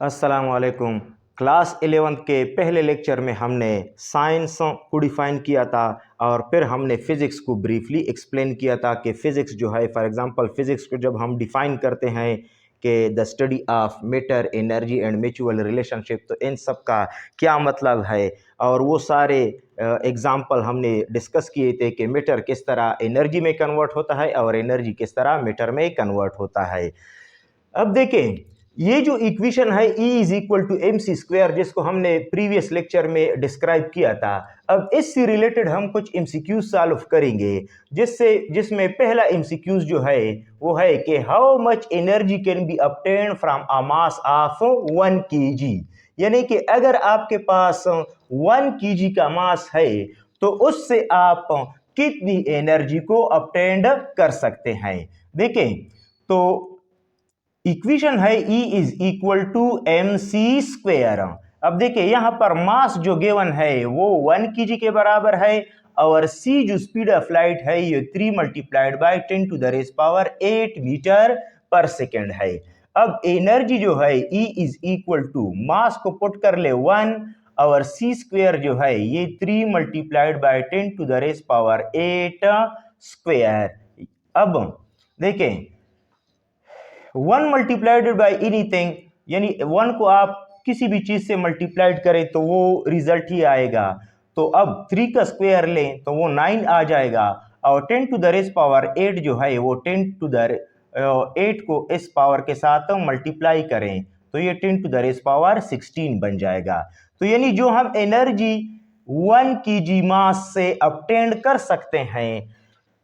अस्सलाम वालेकुम। Class 11th के पहले लेक्चर में हमने साइंस को डिफ़ाइन किया था और फिर हमने फ़िज़िक्स को ब्रीफली एक्सप्लेन किया था कि फ़िज़िक्स जो है, फॉर एग्ज़ाम्पल फ़िज़िक्स को जब हम डिफ़ाइन करते हैं कि the study of matter, energy and mutual relationship, तो इन सब का क्या मतलब है। और वो सारे एग्ज़ाम्पल हमने डिस्कस किए थे कि मैटर किस तरह एनर्जी में कन्वर्ट होता है और एनर्जी किस तरह मैटर में कन्वर्ट होता है। अब देखें, ये जो इक्वेशन है E is equal to m c square, जिसको हमने प्रीवियस लेक्चर में डिस्क्राइब किया था, अब इससे रिलेटेड हम कुछ एमसीक्यूज सॉल्व करेंगे, जिसमें पहला एमसीक्यूज जो है वो है कि how much energy can be obtained from a mass of 1 kg। यानी कि अगर आपके पास 1 kg का मास है तो उससे आप कितनी एनर्जी को ऑब्टेन्ड कर सकते हैं। देखें, तो इक्वेशन है E is equal to m c square. अब देखिए यहाँ पर मास जो गिवन है वो 1 kg के बराबर है और C जो स्पीड ऑफ लाइट है ये 3 multiplied by 10 to the raise power 8 metre per second है। अब एनर्जी जो है E is equal to mass को पुट कर ले 1 और C स्क्वेयर जो है ये 3 multiplied by 10 to the raise power 8 square. अब देखें, 1 मल्टीप्लाइड बाई एनीथिंग, यानी 1 को आप किसी भी चीज से मल्टीप्लाइड करें तो वो रिजल्ट ही आएगा। तो अब 3 का स्क्वायर लें तो वो 9 आ जाएगा और 10 टू द रेज पावर 8 जो है वो 10 टू द 8 को इस पावर के साथ मल्टीप्लाई करें तो ये 10 टू द रेज पावर 16 बन जाएगा। तो यानी जो हम एनर्जी 1 kg मास से ऑब्टेन कर सकते हैं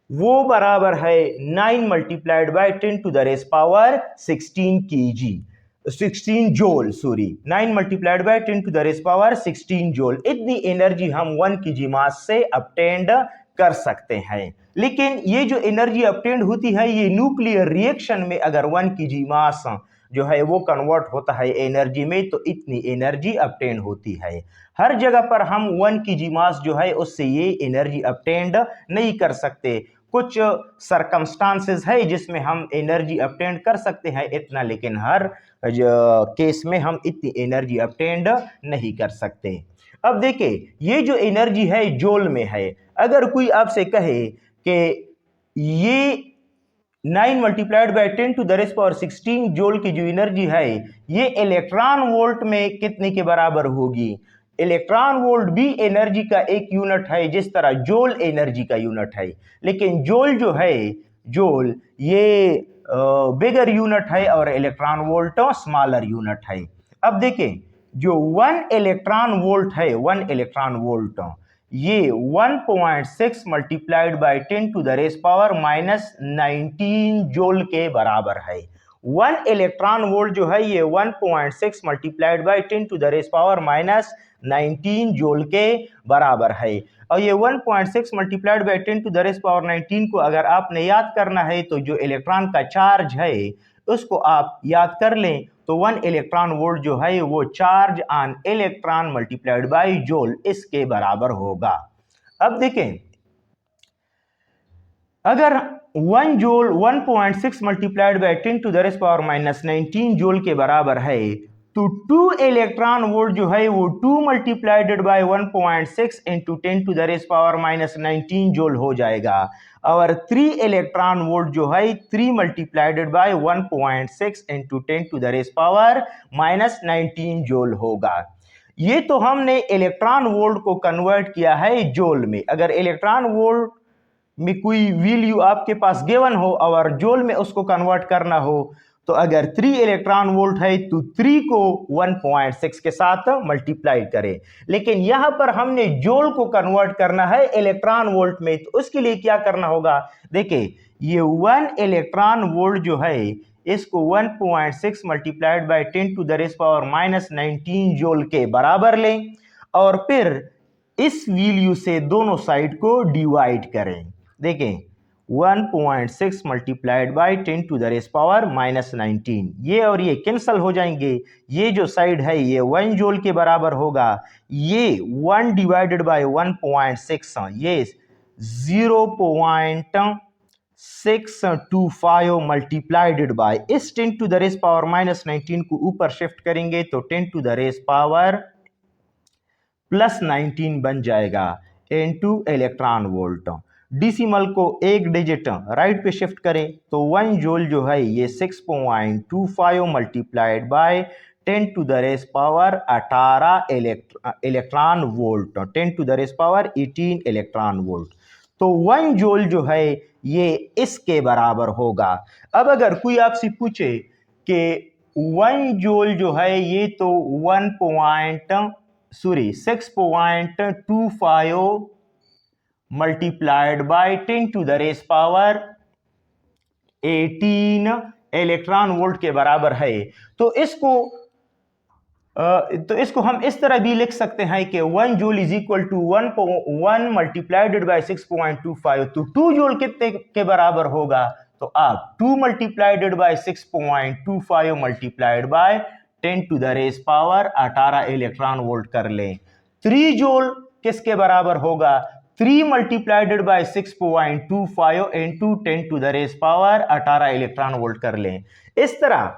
वो बराबर है 9 multiplied by 10 to the raise power 16 kg, 16 joule, sorry 9 multiplied by 10 to the raise power 16 joule. इतनी एनर्जी हम 1 kg मास से ऑब्टेन्ड कर सकते हैं। लेकिन ये जो एनर्जी ऑब्टेन्ड होती है ये न्यूक्लियर रिएक्शन में अगर 1 kg मास जो है वो कन्वर्ट होता है एनर्जी में तो इतनी एनर्जी ऑब्टेन होती है। हर जगह पर हम 1 kg मास जो है उससे ये एनर्जी ऑब्टेन्ड नहीं कर सकते। कुछ सरकमस्टांसेस है जिसमें हम एनर्जी ऑब्टेन्ड कर सकते हैं इतना, लेकिन हर केस में हम इतनी एनर्जी ऑब्टेन्ड नहीं कर सकते। अब देखिए, ये जो एनर्जी है जोल में है। अगर कोई आपसे कहे कि ये 9 multiplied by 10 to the raise power 16 joule की जो एनर्जी है ये इलेक्ट्रॉन वोल्ट में कितने के बराबर होगी। इलेक्ट्रॉन वोल्ट भी एनर्जी का एक यूनिट है जिस तरह जोल एनर्जी का यूनिट है, लेकिन जोल जो है, जोल ये बिगर यूनिट है और इलेक्ट्रॉन वोल्ट स्मॉलर यूनिट है। अब देखें, जो 1 इलेक्ट्रॉन वोल्ट है, 1 इलेक्ट्रॉन वोल्ट ये 1.6 multiplied by 10 to the raise power minus 19 joule के बराबर है। 1 इलेक्ट्रॉन वोल्ट जो है ये 1.6 multiplied by 10 to the raise power minus 19 joule के बराबर है। और ये 1.6 multiplied by 10 to the raise power 19 को अगर आपने याद करना है तो जो इलेक्ट्रॉन का चार्ज है उसको आप याद कर लें तो 1 इलेक्ट्रॉन वोल्ट जो है वो charge on electron multiplied by जोल इसके बराबर होगा। अब देखें, अगर 1 joule 1.6 multiplied by 10 to the raise power minus 19 joule के बराबर है तो 2 इलेक्ट्रॉन वोल्ट जो है वो 2 multiplied by 1.6 into 10 to the raise power minus 19 joule हो जाएगा और 3 इलेक्ट्रॉन वोल्ट जो है 3 multiplied by 1.6 into 10 to the raise power minus 19 joule होगा। ये तो हमने इलेक्ट्रॉन वोल्ट को कन्वर्ट किया है जोल में। अगर इलेक्ट्रॉन वोल्ट में कोई वैल्यू आपके पास गिवन हो और जोल में उसको कन्वर्ट करना हो तो अगर 3 इलेक्ट्रॉन वोल्ट है तो 3 को 1.6 के साथ मल्टीप्लाई करें। लेकिन यहां पर हमने जोल को कन्वर्ट करना है इलेक्ट्रॉन वोल्ट में, तो उसके लिए क्या करना होगा। देखिए, ये 1 इलेक्ट्रॉन वोल्ट जो है इसको 1.6 multiplied by 10 to the raise power minus 19 joule के बराबर लें और फिर इस वैल्यू से दोनों साइड को डिवाइड करें। देखें, 1.6 multiplied by 10 to the raise power minus 19, ये और ये कैंसल हो जाएंगे। ये जो साइड है ये 1 जोल के बराबर होगा। ये 1 डिवाइडेड बाय 1.6 ये 0.6 625 मल्टीप्लाइडेड बाय, इस 10 to the raise power minus 19 को ऊपर शिफ्ट करेंगे तो 10 to the raise power plus 19 बन जाएगा इनटू इलेक्ट्रॉन वोल्ट। डिसिमल को एक डिजिट राइट पे शिफ्ट करें तो 1 जूल जो है ये 6.25 multiplied by 10 to the raise power 18 electron volt, 10 to the raise power 18 electron volt. तो 1 जूल जो है ये इसके बराबर होगा। अब अगर कोई आपसे पूछे कि 1 जूल जो है ये तो 6.25 multiplied by 10 to the raise power 18 electron volt के बराबर है, तो इसको हम इस तरह भी लिख सकते हैं कि 1 joule is equal to 1 multiplied by 6.25, तो 2 जूल कितने के बराबर होगा? तो आप 2 multiplied by 6.25 multiplied by 10 to the raise power 18 electron volt कर लें। 3 जूल किसके बराबर होगा? 3 multiplied by 6.25 into 10 to the raise power 18 electron volt कर लें। इस तरह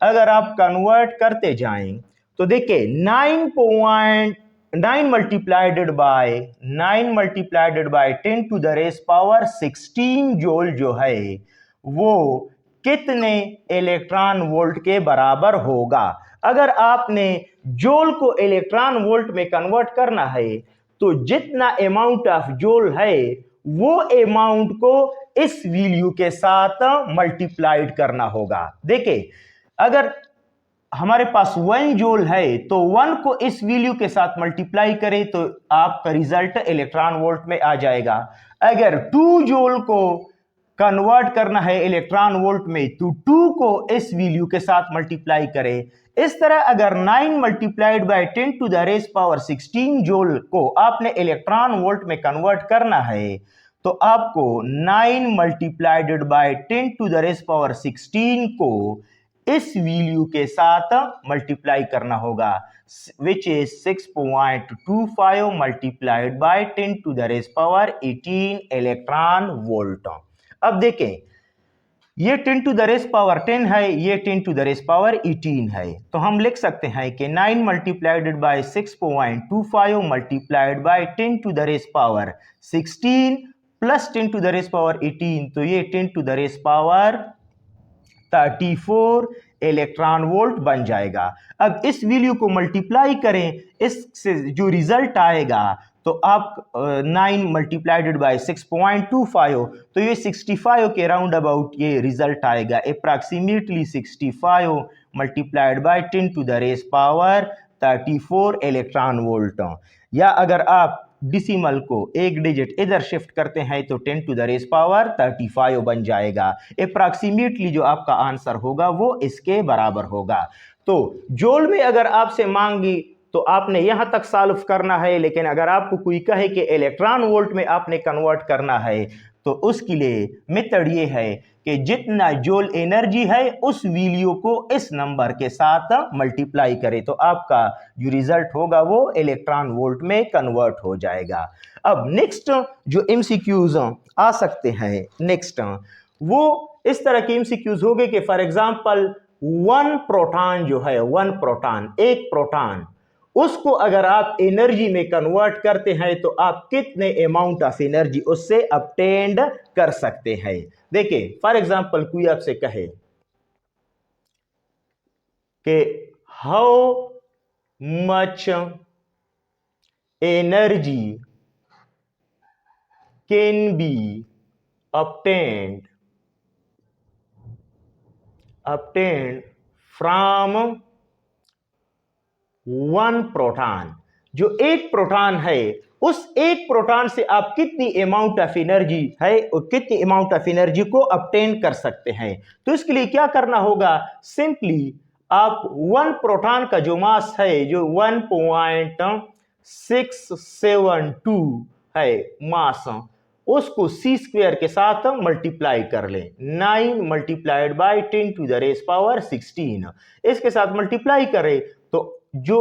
अगर आप कन्वर्ट करते जाएं तो देखिए 9 multiplied by 10 to the raise power 16 joule जो है वो कितने इलेक्ट्रॉन वोल्ट के बराबर होगा? अगर आपने जूल को इलेक्ट्रॉन वोल्ट में कन्वर्ट करना है तो जितना अमाउंट ऑफ जूल है वो अमाउंट को इस वैल्यू के साथ मल्टीप्लाइड करना होगा। देखिए अगर हमारे पास 1 जूल है तो 1 को इस वैल्यू के साथ मल्टीप्लाई करें तो आपका रिजल्ट इलेक्ट्रॉन वोल्ट में आ जाएगा। अगर 2 जूल को कन्वर्ट करना है इलेक्ट्रॉन वोल्ट में तो 2 को इस वैल्यू के साथ मल्टीप्लाई करें। इस तरह अगर 9 multiplied by 10 to the raise power 16 joule को आपने इलेक्ट्रॉन वोल्ट में कन्वर्ट करना है तो आपको 9 multiplied by 10 to the raise power 16 को इस वैल्यू के साथ मल्टीप्लाई करना होगा, which is 6.25 multiplied by 10 to the raise power 18 electron volt. अब देखें ये 10 टू द रेस पावर 10 है, ये 10 टू द रेस पावर 18 है, तो हम लिख सकते हैं कि 9 multiplied by 6.25 multiplied by 10 to the raise power 16 plus 10 to the raise power 18, तो ये 10 to the raise power 34 electron volt बन जाएगा। अब इस वैल्यू को मल्टीप्लाई करें, इससे जो रिजल्ट आएगा तो आप 9 मल्टीप्लाइडेड बाय 6.25 तो ये 65 के राउंड अबाउट ये रिजल्ट आएगा, approximately 65 multiplied by 10 to the raise power 34 electron volt. या अगर आप डिसिमल को एक डिजिट इधर शिफ्ट करते हैं तो 10 टू द रेस पावर 35 बन जाएगा। अप्रॉक्सीमेटली जो आपका आंसर होगा वो इसके बराबर होगा। तो जूल में अगर आपसे मांगी तो आपने यहां तक सॉल्व करना है, लेकिन अगर आपको कोई कहे कि इलेक्ट्रॉन वोल्ट में आपने कन्वर्ट करना है तो उसके लिए मेथड ये है कि जितना जूल एनर्जी है उस वैल्यू को इस नंबर के साथ मल्टीप्लाई करें तो आपका जो रिजल्ट होगा वो इलेक्ट्रॉन वोल्ट में कन्वर्ट हो जाएगा। अब नेक्स्ट जो एमसीक्यूज आ सकते हैं नेक्स्ट वो इस तरह के एमसीक्यूज हो गए कि फॉर एग्जांपल 1 प्रोटॉन जो है, 1 प्रोटॉन, एक प्रोटॉन, उसको अगर आप एनर्जी में कन्वर्ट करते हैं तो आप कितने अमाउंट ऑफ एनर्जी उससे ऑब्टेन्ड कर सकते हैं। देखिए फॉर एग्जांपल कोई आपसे कहे कि how much energy can be obtained from 1 proton, जो एक प्रोटॉन है उस एक प्रोटॉन से आप कितनी अमाउंट ऑफ एनर्जी है और कितनी अमाउंट ऑफ एनर्जी को ऑब्टेन कर सकते हैं। तो इसके लिए क्या करना होगा, सिंपली आप 1 प्रोटॉन का जो मास है जो 1.672 है मास, उसको c² के साथ मल्टीप्लाई कर लें। 9 multiplied by 10 to the raise power 16 इसके साथ मल्टीप्लाई करें तो जो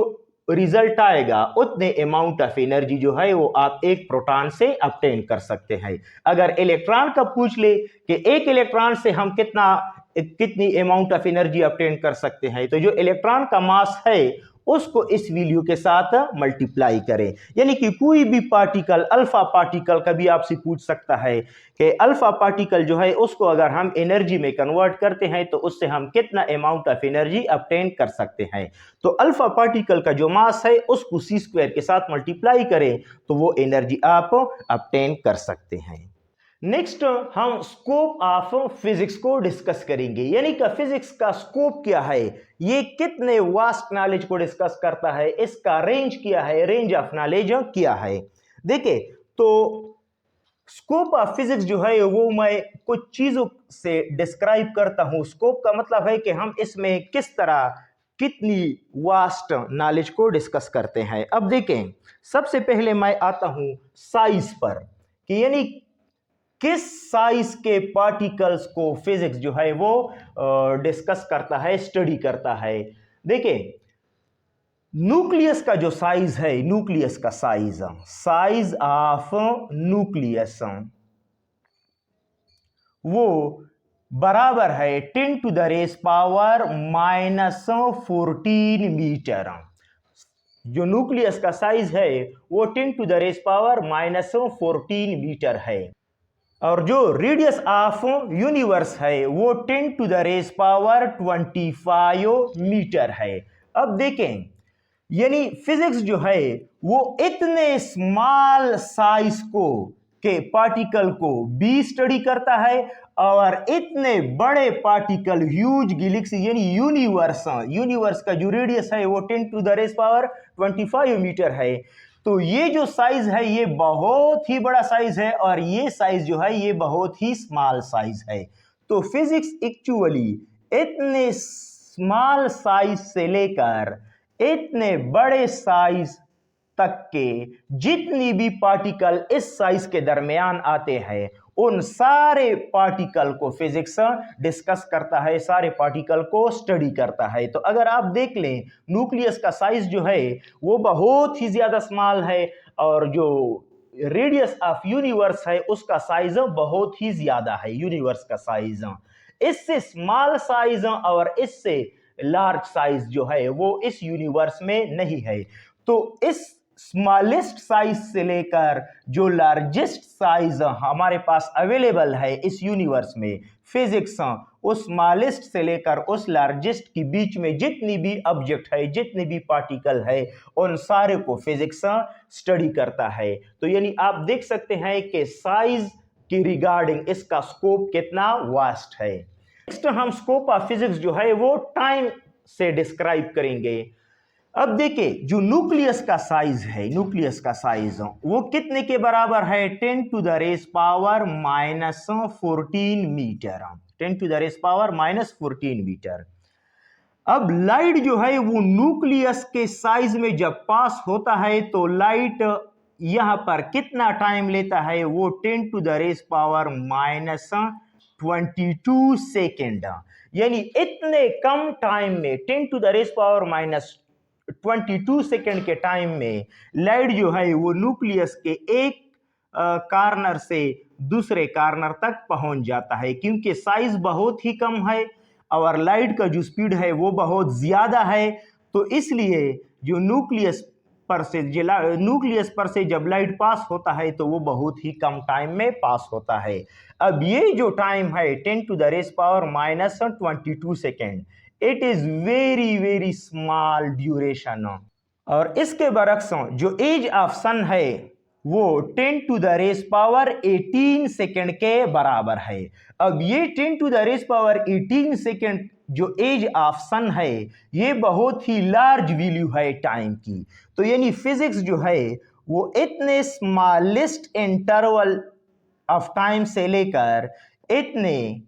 रिजल्ट आएगा उतने अमाउंट ऑफ एनर्जी जो है वो आप एक प्रोटॉन से ऑब्टेन कर सकते हैं। अगर इलेक्ट्रॉन का पूछ ले कि एक इलेक्ट्रॉन से हम कितनी अमाउंट ऑफ एनर्जी ऑब्टेन कर सकते हैं, तो जो इलेक्ट्रॉन का मास है उसको इस वैल्यू के साथ मल्टीप्लाई करें। यानी कि कोई भी पार्टिकल, अल्फा पार्टिकल का भी आपसे पूछ सकता है कि अल्फा पार्टिकल जो है उसको अगर हम एनर्जी में कन्वर्ट करते हैं तो उससे हम कितना अमाउंट ऑफ एनर्जी ऑब्टेन कर सकते हैं। तो अल्फा पार्टिकल का जो मास है उसको सी स्क्वायर के साथ मल्टीप्लाई करें तो वो एनर्जी आप ऑब्टेन कर सकते हैं। नेक्स्ट हम स्कोप ऑफ फिजिक्स को डिस्कस करेंगे, यानी कि फिजिक्स का स्कोप क्या है, ये कितने वास्ट नॉलेज को डिस्कस करता है, इसका रेंज क्या है, रेंज ऑफ नॉलेज क्या है। देखिए, तो स्कोप ऑफ फिजिक्स जो है वो मैं कुछ चीजों से डिस्क्राइब करता हूं। स्कोप का मतलब है कि हम इसमें किस तरह कितनी वास्ट नॉलेज को डिस्कस करते हैं। अब देखें, सबसे पहले मैं आता हूं साइज पर, कि यानी किस साइज के पार्टिकल्स को फिजिक्स जो है वो डिस्कस करता है, स्टडी करता है। देखिए, न्यूक्लियस का जो साइज है, न्यूक्लियस का साइज ऑफ न्यूक्लियस वो बराबर है 10 to the raise power -14 metre. जो न्यूक्लियस का साइज है वो 10 to the raise power -14 metre है, और जो रेडियस ऑफ यूनिवर्स है वो 10 to the raise power 25 metre है। अब देखें, यानी फिजिक्स जो है वो इतने स्मॉल साइज के पार्टिकल को भी स्टडी करता है, और इतने बड़े पार्टिकल, ह्यूज गैलेक्सी यानी यूनिवर्स का जो रेडियस है वो 10 to the raise power 25 metre है। तो ये जो साइज है ये बहुत ही बड़ा साइज है, और ये साइज जो है ये बहुत ही स्मॉल साइज है। तो फिजिक्स एक्चुअली इतने स्मॉल साइज से लेकर इतने बड़े साइज तक के जितनी भी पार्टिकल इस साइज के दरमियान आते हैं उन सारे पार्टिकल को फिजिक्स डिस्कस करता है, सारे पार्टिकल को स्टडी करता है। तो अगर आप देख लें, न्यूक्लियस का साइज जो है वो बहुत ही ज्यादा स्मॉल है, और जो रेडियस ऑफ यूनिवर्स है उसका साइज बहुत ही ज्यादा है। यूनिवर्स का साइज, इससे स्मॉल साइज और इससे लार्ज साइज जो है वो इस यूनिवर्स में नहीं है। तो इस स्मॉलेस्ट साइज से लेकर जो लार्जेस्ट साइज हमारे पास अवेलेबल है इस यूनिवर्स में, फिजिक्स उस स्मॉलेस्ट से लेकर उस लार्जेस्ट के बीच में जितनी भी ऑब्जेक्ट है, जितनी भी पार्टिकल है, उन सारे को फिजिक्स स्टडी करता है। तो यानी आप देख सकते हैं कि साइज की रिगार्डिंग इसका स्कोप कितना वास्ट है। नेक्स्ट हम स्कोप ऑफ फिजिक्स जो है वो टाइम से डिस्क्राइब करेंगे। अब देखिए, जो न्यूक्लियस का साइज है, न्यूक्लियस का साइज वो कितने के बराबर है, 10 to the raise power -14 metre. 10 to the raise power -14 metre. अब लाइट जो है वो न्यूक्लियस के साइज में जब पास होता है तो लाइट यहां पर कितना टाइम लेता है, वो 10 to the raise power -22 second. यानी इतने कम टाइम में 10 to the raise power -22 second के टाइम में लाइट जो है वो न्यूक्लियस के एक कार्नर से दूसरे कार्नर तक पहुंच जाता है। क्योंकि साइज बहुत ही कम है और लाइट का जो स्पीड है वो बहुत ज्यादा है, तो इसलिए जो न्यूक्लियस पर से जब लाइट पास होता है तो वो बहुत ही कम टाइम में पास होता है। अब ये जो टाइम है 10 to the raise power -22 second, it is very very small duration. और इसके बरक्स जो एज ऑफ सन है वो 10 to the raise power 18 second के बराबर है। अब ये 10 to the raise power 18 second जो एज ऑफ सन है ये बहुत ही लार्ज वैल्यू है टाइम की। तो यानी फिजिक्स जो है वो इतने स्मॉलेस्ट इंटरवल ऑफ टाइम से लेकर इतने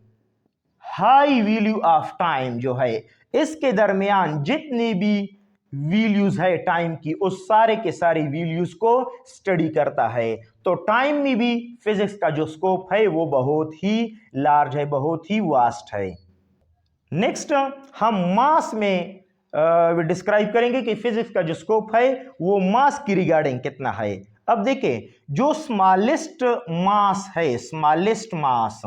हाई वैल्यू ऑफ टाइम जो है इसके दरमियान जितनी भी वैल्यूज है टाइम की, उस सारे के सारी वैल्यूज को स्टडी करता है। तो टाइम में भी फिजिक्स का जो स्कोप है वो बहुत ही लार्ज है, बहुत ही वास्ट है। नेक्स्ट हम मास में डिस्क्राइब करेंगे कि फिजिक्स का जो स्कोप है वो मास की रिगार्डिंग कितना है। अब देखें, जो स्मॉलेस्ट मास है, स्मॉलेस्ट मास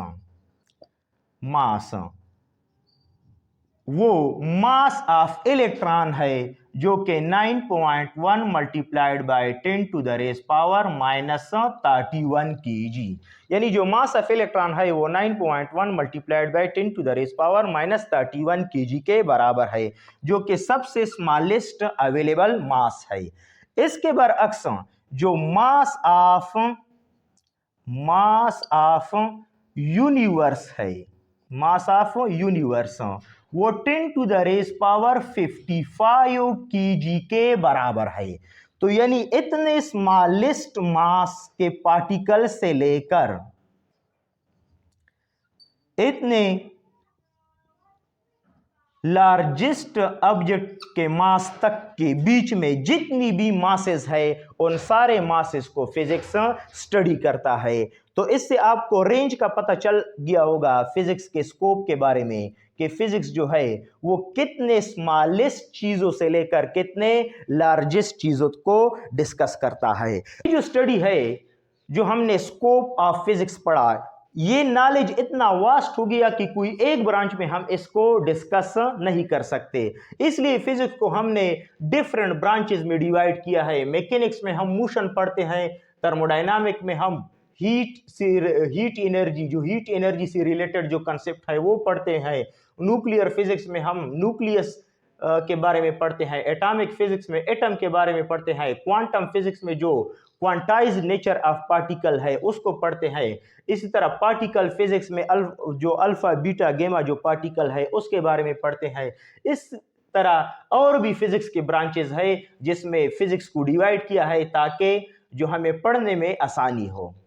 वो मास ऑफ इलेक्ट्रॉन है, जो कि 9.1 multiplied by 10 to the raise power -31 kg। यानी जो मास ऑफ इलेक्ट्रॉन है वो 9.1 multiplied by 10 to the raise power -31 kg के बराबर है, जो कि सबसे स्मॉलेस्ट अवेलेबल मास है। इसके बरअक्स जो मास ऑफ यूनिवर्स है, मास ऑफ यूनिवर्स वो 10 to the raise power 55 kg के बराबर है। तो यानी इतने स्मॉलेस्ट मास के पार्टिकल से लेकर इतने लार्जेस्ट ऑब्जेक्ट के मास तक के बीच में जितनी भी मासेस है उन सारे मासेस को फिजिक्स स्टडी करता है। तो इससे आपको रेंज का पता चल गया होगा फिजिक्स के स्कोप के बारे में कि फिजिक्स जो है वो कितने स्मॉलेस्ट चीजों से लेकर कितने लार्जेस्ट चीजों को डिस्कस करता है। ये जो स्टडी है, जो हमने स्कोप ऑफ फिजिक्स पढ़ा, ये नॉलेज इतना वास्ट हो गया कि कोई एक ब्रांच में हम इसको डिस्कस नहीं कर सकते। इसलिए फिजिक्स को हमने डिफरेंट ब्रांचेस में डिवाइड किया है। मैकेनिक्स में हम मोशन पढ़ते हैं, थर्मोडायनामिक में हम हीट एनर्जी से रिलेटेड जो कंसेप्ट है वो पढ़ते हैं। न्यूक्लियर फिजिक्स में हम न्यूक्लियस के बारे में पढ़ते हैं। एटॉमिक फिजिक्स में एटम के बारे में पढ़ते हैं। क्वांटम फिजिक्स में जो क्वांटाइज नेचर ऑफ पार्टिकल है उसको पढ़ते हैं। इसी तरह पार्टिकल फिजिक्स में जो अल्फा बीटा गेमा जो पार्टिकल है उसके बारे में पढ़ते हैं। इस तरह और भी फिजिक्स के ब्रांचेस है जिसमें फिजिक्स को डिवाइड किया है ताकि जो हमें पढ़ने में आसानी हो।